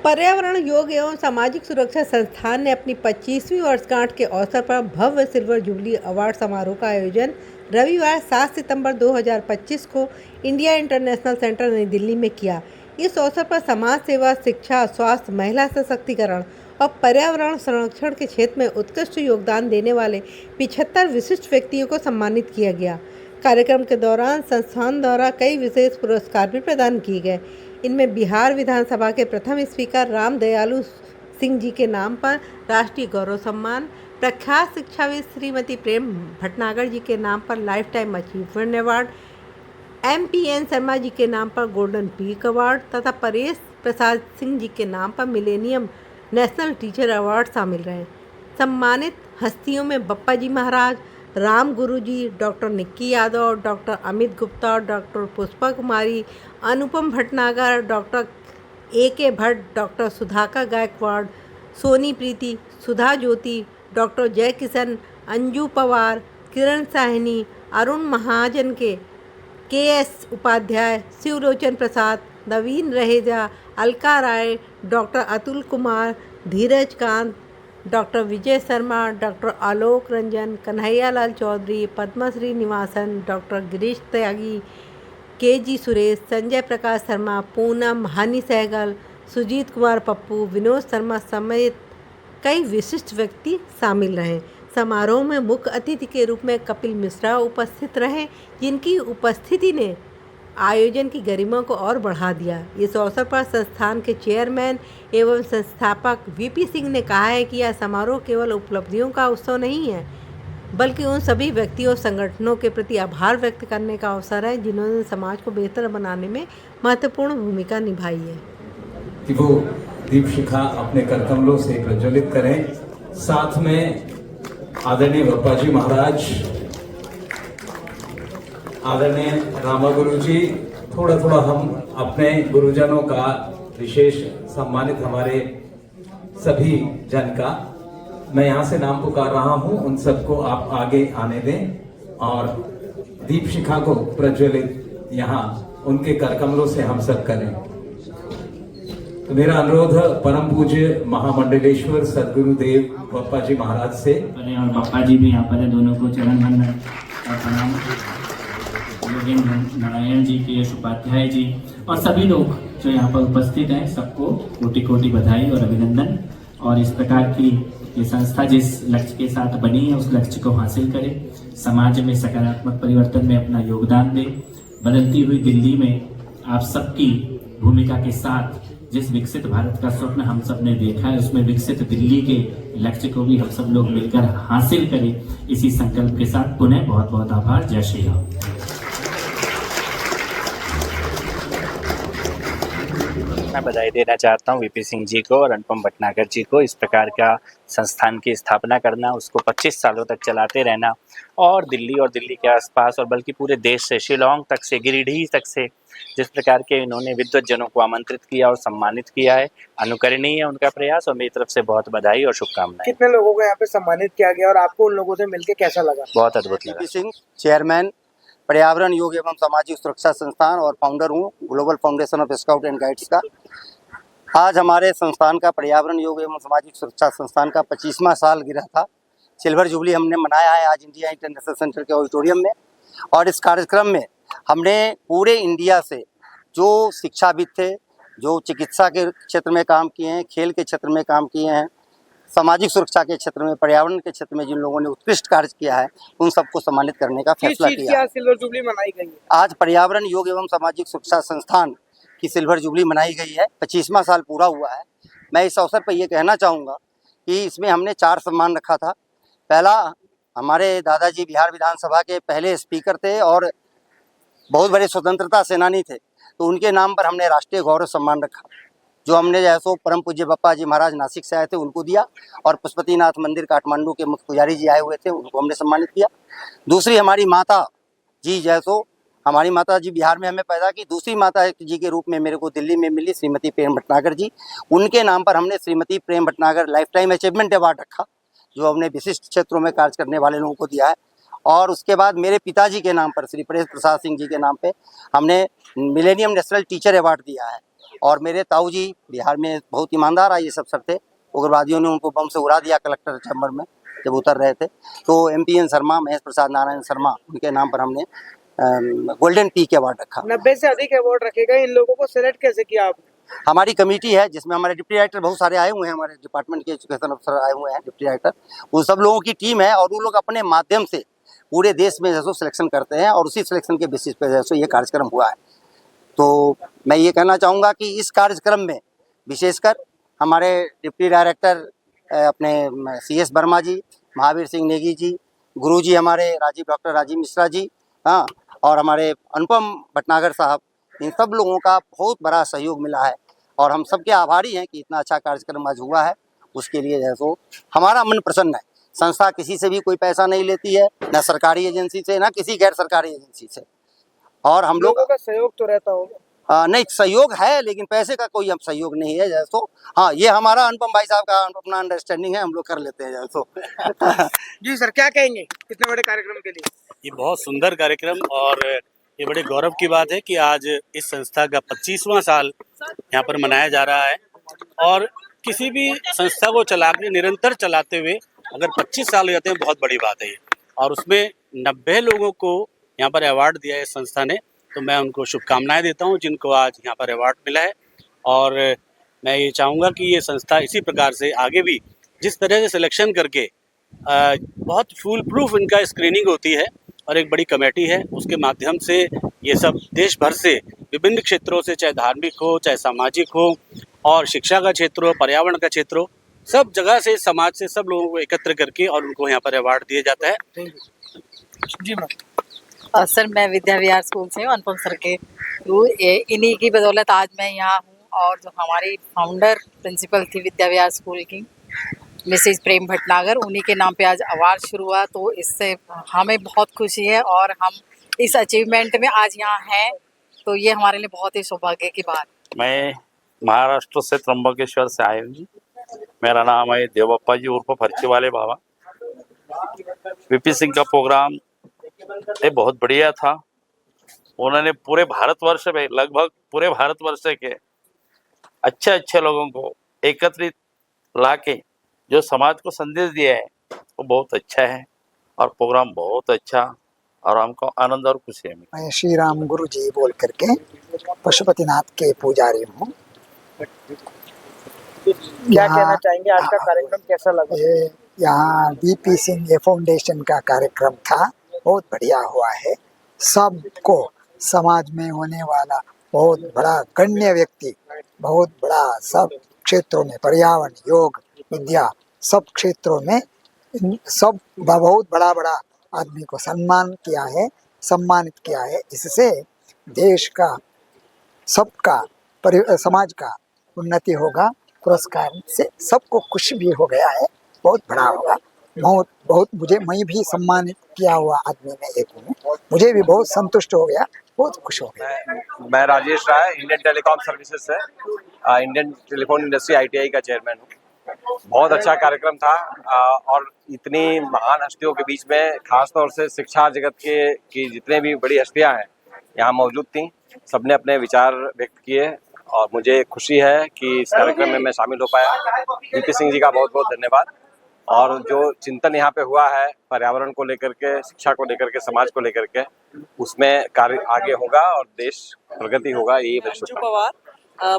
पर्यावरण योग एवं सामाजिक सुरक्षा संस्थान ने अपनी 25वीं वर्षगांठ के अवसर पर भव्य सिल्वर जुबली अवार्ड समारोह का आयोजन रविवार 7 सितंबर 2025 को इंडिया इंटरनेशनल सेंटर नई दिल्ली में किया। इस अवसर पर समाज सेवा, शिक्षा, स्वास्थ्य, महिला सशक्तिकरण और पर्यावरण संरक्षण के क्षेत्र में उत्कृष्ट योगदान देने वाले 75 विशिष्ट व्यक्तियों को सम्मानित किया गया। कार्यक्रम के दौरान संस्थान द्वारा कई विशेष पुरस्कार भी प्रदान किए गए। इनमें बिहार विधानसभा के प्रथम स्पीकर राम दयालु सिंह जी के नाम पर राष्ट्रीय गौरव सम्मान, प्रख्यात शिक्षाविद श्रीमती प्रेम भटनागर जी के नाम पर lifetime achievement award, MPN Sharma ji के नाम पर गोल्डन पीक अवार्ड तथा परेश प्रसाद सिंह जी के नाम पर मिलेनियम नेशनल टीचर अवार्ड शामिल रहे। सम्मानित हस्तियों में बप्पा जी Maharaj, Ram Guru ji, doctor Nikki Yadav, doctor Amit Gupta, doctor Pushpa Kumari, Anupam Bhatnagar, doctor AK Bhatt, doctor Sudhakar Gaikwad, Soni Preeti, Sudha Jyoti, doctor Jai Kishan, Anju Pawar, किरण साहनी, अरुण महाजन के KS उपाध्याय, शिवलोचन प्रसाद, नवीन रहेजा, अलका राय, डॉक्टर अतुल कुमार, धीरज Kant, doctor Vijay Sharma, doctor Alok Ranjan, Kanhaiya Lal Chaudhary, Padmashri Nivasan, doctor Girish त्यागी, KG सुरेश, संजय प्रकाश शर्मा, पूनम, हनी सहगल, सुजीत कुमार पप्पू, विनोद शर्मा समेत कई विशिष्ट व्यक्ति शामिल रहे। समारोह में मुख्य अतिथि के रूप में कपिल मिश्रा उपस्थित रहे, जिनकी उपस्थिति ने आयोजन की गरिमा को और बढ़ा दिया। इस अवसर पर संस्थान के चेयरमैन एवं संस्थापक VP सिंह ने कहा है कि यह समारोह केवल उपलब्धियों का उत्सव नहीं है, बल्कि उन सभी व्यक्तियों और संगठनों के प्रति आभार व्यक्त करने का अवसर है जिन्होंने समाज को बेहतर बनाने में महत्वपूर्ण भूमिका निभाई है। कि वो दीप शिखा अपने करकमलों से प्रज्वलित करें। साथ में आदरणीय बप्पा जी महाराज, आदरणीय रामा गुरु जी, थोड़ा थोड़ा हम अपने गुरुजनों का विशेष सम्मानित हमारे सभी जन का, मैं यहाँ से नाम पुकार रहा हूँ, उन सबको आप आगे आने दें और दीप शिखा को प्रज्वलित यहाँ उनके करकमलों से हम सब करें। तो मेरा अनुरोध परम पूज्य महामंडलेश्वर सदगुरुदेव बप्पा जी महाराज से, और बप्पा जी भी यहाँ पर है, दोनों को चरण वंदन और प्रणाम। योगेंद्र नारायण जी, KS उपाध्याय जी और सभी लोग जो यहाँ पर उपस्थित हैं, सबको कोटि कोटि बधाई और अभिनंदन। और इस प्रकार की ये संस्था जिस लक्ष्य के साथ बनी है उस लक्ष्य को हासिल करे, समाज में सकारात्मक परिवर्तन में अपना योगदान दे। बदलती हुई दिल्ली में आप सबकी भूमिका के साथ जिस विकसित भारत का स्वप्न हम सब ने देखा है, उसमें विकसित दिल्ली के लक्ष्य को भी हम सब लोग मिलकर हासिल करें। इसी संकल्प के साथ पुनः बहुत बहुत आभार। जय श्री राम। मैं बधाई देना चाहता हूँ VP सिंह जी को और अनुपम भटनागर जी को। इस प्रकार का संस्थान की स्थापना करना, उसको 25 सालों तक चलाते रहना और दिल्ली के आसपास और बल्कि पूरे देश से, शिलोंग तक से, गिरिडीह तक से जिस प्रकार के इन्होंने विद्वत जनों को आमंत्रित किया और सम्मानित किया है, अनुकरणीय है उनका प्रयास और मेरी तरफ से बहुत बधाई और शुभकामनाएं। कितने लोगों को यहाँ पे सम्मानित किया गया और आपको उन लोगों से मिलकर कैसा लगा? बहुत अद्भुत लगा। VP सिंह, चेयरमैन पर्यावरण योग एवं सामाजिक सुरक्षा संस्थान और फाउंडर हूँ global foundation of scout and guides का। आज हमारे संस्थान का पर्यावरण योग एवं सामाजिक सुरक्षा संस्थान का 25वां साल गिरा था। सिल्वर जुबली हमने मनाया है आज इंडिया इंटरनेशनल सेंटर के ऑडिटोरियम में। और इस कार्यक्रम में हमने पूरे इंडिया से जो शिक्षाविद थे, जो चिकित्सा के क्षेत्र में काम किए हैं, खेल के क्षेत्र में काम किए हैं, सामाजिक सुरक्षा के क्षेत्र में, पर्यावरण के क्षेत्र में जिन लोगों ने उत्कृष्ट कार्य किया है, उन सबको सम्मानित करने का फैसला किया। आज सिल्वर जुबली मनाई गई है? आज पर्यावरण योग एवं सामाजिक सुरक्षा संस्थान की सिल्वर जुबली मनाई गई है। 25वां साल पूरा हुआ है। मैं इस अवसर पर यह कहना चाहूँगा कि इसमें हमने 4 सम्मान रखा था। पहला, हमारे दादाजी बिहार विधानसभा के पहले स्पीकर थे और बहुत बड़े स्वतंत्रता सेनानी थे, तो उनके नाम पर हमने राष्ट्रीय गौरव सम्मान रखा, जो हमने जैसो परम पूज्य बप्पा जी महाराज नासिक से आए थे उनको दिया और पशुपतिनाथ मंदिर काठमांडू के मुख्य पुजारी जी आए हुए थे, उनको हमने सम्मानित किया। दूसरी, हमारी माता जी जैसो, हमारी माता जी बिहार में हमें पैदा की, दूसरी माता जी के रूप में मेरे को दिल्ली में मिली श्रीमती प्रेम भटनागर जी, उनके नाम पर हमने Shrimati Prem Bhatnagar lifetime achievement award रखा, जो हमने विशिष्ट क्षेत्रों में कार्य करने वाले लोगों को दिया है। और उसके बाद मेरे पिताजी के नाम पर, श्री परेश प्रसाद सिंह जी के नाम पे, हमने मिलेनियम नेशनल टीचर अवार्ड दिया है। और मेरे ताऊ जी बिहार में बहुत ईमानदार IAS अफसर थे। उग्रवादियों ने उनको बम से उड़ा दिया कलेक्टर चैम्बर में जब उतर रहे थे। तो MPN शर्मा, महेश प्रसाद नारायण शर्मा, उनके नाम पर हमने गोल्डन पीक अवार्ड रखा। 90 से अधिक अवार्ड रखे गए। इन लोगों को सिलेक्ट कैसे किया आपने? हमारी कमेटी है जिसमें हमारे डिप्टी डायरेक्टर बहुत सारे आए हुए हैं, हमारे डिपार्टमेंट के एजुकेशन अफसर आए हुए हैं, डिप्टी डायरेक्टर, उन सब लोगों की टीम है और वो लोग अपने माध्यम से पूरे देश में जैसो सिलेक्शन करते हैं और उसी सिलेक्शन के बेसिस पे जैसो ये कार्यक्रम हुआ है। तो मैं ये कहना चाहूँगा कि इस कार्यक्रम में विशेषकर हमारे डिप्टी डायरेक्टर अपने CS वर्मा जी, महावीर सिंह नेगी जी, गुरु जी हमारे डॉक्टर राजीव मिश्रा जी, हाँ, और हमारे अनुपम भटनागर साहब, इन सब लोगों का बहुत बड़ा सहयोग मिला है और हम सबके आभारी हैं कि इतना अच्छा कार्यक्रम आज हुआ है। उसके लिए जो है सो हमारा मन प्रसन्न है। संस्था किसी से भी कोई पैसा नहीं लेती है, ना सरकारी एजेंसी से, ना किसी गैर सरकारी एजेंसी से। और हम लोग लोगों का सहयोग तो रहता होगा। नहीं, सहयोग है लेकिन पैसे का कोई अब सहयोग नहीं है जैसो। हाँ, ये हमारा अनुपम भाई साहब का अपना अंडरस्टैंडिंग है, हम लोग कर लेते हैं जैसो। जी सर, क्या कहेंगे इतने बड़े कार्यक्रम के लिए? ये बहुत सुंदर कार्यक्रम और ये बड़े गौरव की बात है कि आज इस संस्था का 25वां साल यहाँ पर मनाया जा रहा है। और किसी भी संस्था को निरंतर चलाते हुए अगर 25 साल हो जाते हैं, बहुत बड़ी बात है ये। और उसमें 90 लोगों को यहाँ पर अवार्ड दिया है इस संस्था ने, तो मैं उनको शुभकामनाएं देता हूँ जिनको आज यहाँ पर अवार्ड मिला है। और मैं ये चाहूँगा कि ये संस्था इसी प्रकार से आगे भी जिस तरह से सिलेक्शन करके बहुत फुल प्रूफ इनका स्क्रीनिंग होती है और एक बड़ी कमेटी है, उसके माध्यम से ये सब देश भर से विभिन्न क्षेत्रों से, चाहे धार्मिक हो, चाहे सामाजिक हो, और शिक्षा का क्षेत्र हो, पर्यावरण का क्षेत्र हो, सब जगह से, समाज से सब लोगों को एकत्र करके और उनको यहाँ पर अवार्ड दिया जाता है। जी मैम। और सर, मैं विद्या विहार स्कूल से हूँ, अनुपम सर के थ्रू। इन्हीं की बदौलत आज मैं यहाँ हूँ। और जो हमारी फाउंडर प्रिंसिपल थी विद्या विहार स्कूल की, मिसेज प्रेम भटनागर, उन्हीं के नाम पे आज अवार्ड शुरू हुआ। तो इससे हमें बहुत खुशी है और हम इस अचीवमेंट में आज यहाँ हैं, तो ये हमारे लिए बहुत ही सौभाग्य की बात। मैं महाराष्ट्र से त्र्यंबकेश्वर से आया हूँ। मेरा नाम है देवप्पा जी उर्फ फर्ची वाले बाबा। VP सिंह का प्रोग्राम ये बहुत बढ़िया था। उन्होंने पूरे भारतवर्ष में, लगभग पूरे भारतवर्ष के अच्छे अच्छे लोगों को एकत्रित लाके जो समाज को संदेश दिया है वो बहुत अच्छा है और प्रोग्राम बहुत अच्छा, और हमको आनंद और खुशी है। मैं श्री राम गुरु जी बोल करके पशुपतिनाथ के पुजारी हूँ। क्या कहना चाहेंगे, आज का कार्यक्रम कैसा लगा? यहाँ VP सिंह ये फाउंडेशन का कार्यक्रम था, बहुत बढ़िया हुआ है। सबको समाज में होने वाला बहुत बड़ा गण्य व्यक्ति, बहुत बड़ा सब क्षेत्रों में, पर्यावरण, योग, विद्या, सब क्षेत्रों में सब बहुत बड़ा बड़ा आदमी को सम्मानित किया है। इससे देश का, सबका, समाज का उन्नति होगा। पुरस्कार से सबको खुश भी हो गया है, बहुत बड़ा होगा। बहुत मैं भी सम्मानित किया हुआ आदमी में एक हूँ। मुझे भी बहुत संतुष्ट हो गया, बहुत खुश हो गया। मैं राजेश राय, इंडियन टेलीकॉम सर्विसेज से, इंडियन टेलीफोन इंडस्ट्री ITI का चेयरमैन हूँ। बहुत अच्छा कार्यक्रम था और इतनी महान हस्तियों के बीच में, खासतौर से शिक्षा जगत की जितने भी बड़ी हस्तियाँ हैं यहाँ मौजूद थी, सबने अपने विचार व्यक्त किए और मुझे खुशी है कि इस कार्यक्रम में मैं शामिल हो पाया। VP सिंह जी का बहुत बहुत धन्यवाद। और जो चिंतन यहाँ पे हुआ है पर्यावरण को लेकर के, शिक्षा को लेकर के, समाज को लेकर के, उसमें कार्य आगे होगा और देश प्रगति होगा। यही पवार,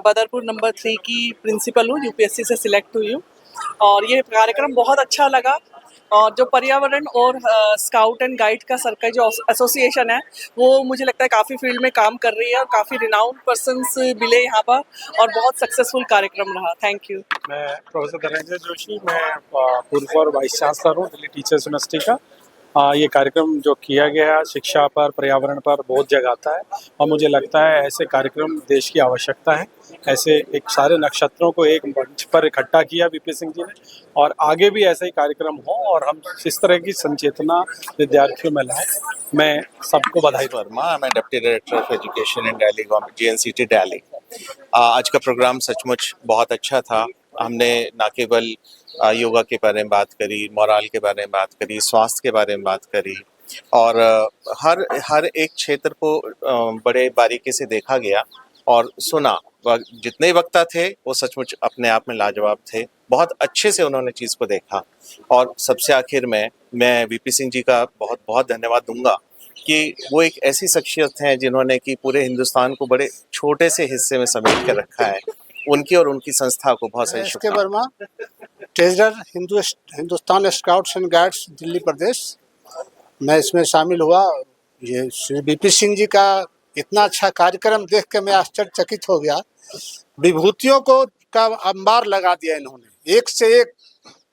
बदरपुर नंबर 3 की प्रिंसिपल हूँ, UPSC से सिलेक्ट हुई हूँ और ये कार्यक्रम बहुत अच्छा लगा। और जो पर्यावरण और स्काउट एंड गाइड का सरकार जो एसोसिएशन है, वो मुझे लगता है काफ़ी फील्ड में काम कर रही है और काफ़ी रिनाउंड पर्सन्स मिले यहाँ पर और बहुत सक्सेसफुल कार्यक्रम रहा। Thank you. मैं प्रोफेसर धनंजय जोशी, मैं पूर्व और वाइस चांसलर हूँ दिल्ली टीचर्स यूनिवर्सिटी का। ये कार्यक्रम जो किया गया शिक्षा पर, पर्यावरण पर बहुत जगाता है और मुझे लगता है ऐसे कार्यक्रम देश की आवश्यकता है। ऐसे एक सारे नक्षत्रों को एक मंच पर इकट्ठा किया VP सिंह जी ने, और आगे भी ऐसे ही कार्यक्रम हो और हम इस तरह की संचेतना विद्यार्थियों में लाएं। मैं सबको बधाई। वर्मा, मैं deputy director of education in Delhi, GNCT Delhi. आज का प्रोग्राम सचमुच बहुत अच्छा था। हमने न केवल योगा के बारे में बात करी, मोरल के बारे में बात करी, स्वास्थ्य के बारे में बात करी, और हर एक क्षेत्र को बड़े बारीकी से देखा गया और सुना। जितने वक्ता थे वो सचमुच अपने आप में लाजवाब थे, बहुत अच्छे से उन्होंने चीज़ को देखा। और सबसे आखिर में मैं वीपी सिंह जी का बहुत बहुत धन्यवाद दूंगा कि वो एक ऐसी शख्सियत हैं जिन्होंने कि पूरे हिंदुस्तान को बड़े छोटे से हिस्से में समेट कर रखा है। उनकी और उनकी संस्था को बहुत सारी शुभकामनाएं। Verma, treasurer Hindustan scouts and guides Delhi Pradesh. मैं इसमें शामिल हुआ। ये श्री वीपी सिंह जी का इतना अच्छा कार्यक्रम देख के मैं आश्चर्यचकित हो गया। विभूतियों को का अंबार लगा दिया इन्होंने, एक से एक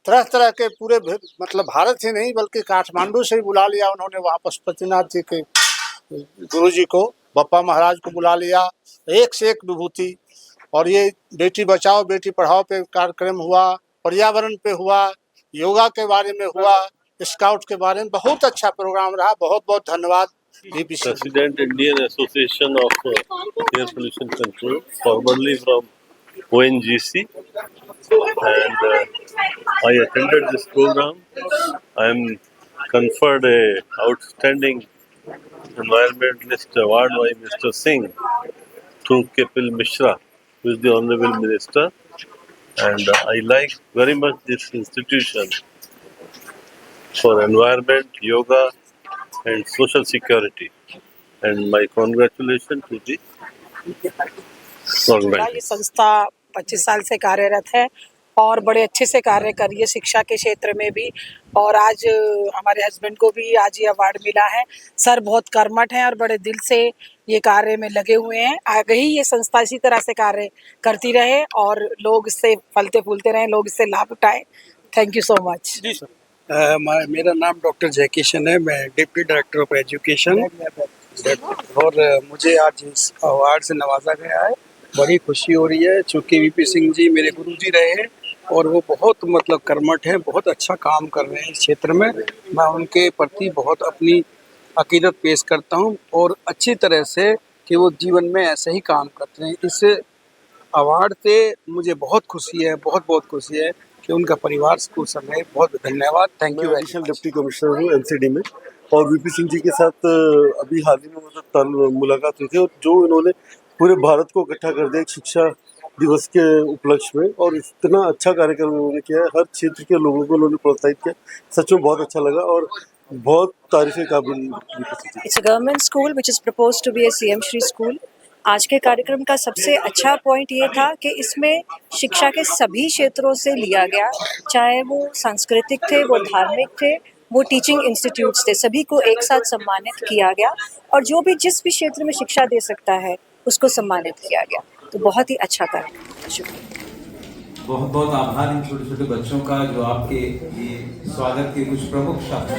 तरह तरह के पूरे मतलब भारत ही नहीं बल्कि काठमांडू से ही बुला लिया उन्होंने। वहाँ पशुपतिनाथ जी के गुरु जी को, बप्पा महाराज को बुला लिया, एक से एक विभूति। और ये बेटी बचाओ बेटी पढ़ाओ पे कार्यक्रम हुआ, पर्यावरण पे हुआ, योगा के बारे में हुआ, स्काउट के बारे में। बहुत अच्छा प्रोग्राम रहा। बहुत बहुत धन्यवाद। President Indian Association of Air Pollution Control, formerly from ONGC, and I attended this program. I am conferred a outstanding environmentalist award by Mr. Singh through Kapil Mishra, who is the Honorable Minister, and I like very much this institution for environment, yoga and social security, and my congratulations to the organization. ये संस्था 25 साल से कार्यरत है और बड़े अच्छे से कार्य कर रही है शिक्षा के क्षेत्र में भी। और आज हमारे हस्बैंड को भी आज ये अवार्ड मिला है। सर बहुत कर्मठ हैं और बड़े दिल से ये कार्य में लगे हुए हैं। आगे ही ये संस्था इसी तरह से कार्य करती रहे और लोग इससे फलते फूलते रहें, लोग इससे लाभ उठाएं। Thank you so much. जी सर। मेरा नाम डॉक्टर जय किशन है। मैं डिप्टी डायरेक्टर ऑफ एजुकेशन, और मुझे आज इस अवार्ड से नवाजा गया है। बड़ी खुशी हो रही है चूँकि वीपी सिंह जी मेरे गुरुजी रहे हैं और वो बहुत मतलब कर्मठ हैं, बहुत अच्छा काम कर रहे हैं इस क्षेत्र में। मैं उनके प्रति बहुत अपनी अकीदत पेश करता हूँ और अच्छी तरह से कि वो जीवन में ऐसे ही काम करते हैं। इस अवार्ड से मुझे बहुत खुशी है, बहुत बहुत खुशी है कि उनका परिवार स्कूल समय। बहुत धन्यवाद। Thank you. Additional deputy commissioner हूँ एनसीडी में, और वीपी सिंह जी के साथ अभी हाल ही में मतलब मुलाकात हुई थी, और जो इन्होंने पूरे भारत को इकट्ठा कर दिया एक शिक्षा दिवस के उपलक्ष्य में, और इतना अच्छा कार्यक्रम उन्होंने किया है। हर क्षेत्र के लोगों को उन्होंने प्रोत्साहित किया। सच में बहुत अच्छा लगा और बहुत तारीफ़ काबिल। It's a government school which is proposed to be a CM Shri school. आज के कार्यक्रम का सबसे अच्छा पॉइंट ये था कि इसमें शिक्षा के सभी क्षेत्रों से लिया गया, चाहे वो सांस्कृतिक थे, वो धार्मिक थे, वो टीचिंग इंस्टीट्यूट्स थे, सभी को एक साथ सम्मानित किया गया और जो भी जिस भी क्षेत्र में शिक्षा दे सकता है उसको सम्मानित किया गया। तो बहुत ही अच्छा कार्यक्रम। शुक्रिया। बहुत बहुत आभार इन छोटे छोटे बच्चों का जो आपके ये स्वागत के कुछ प्रमुख शब्द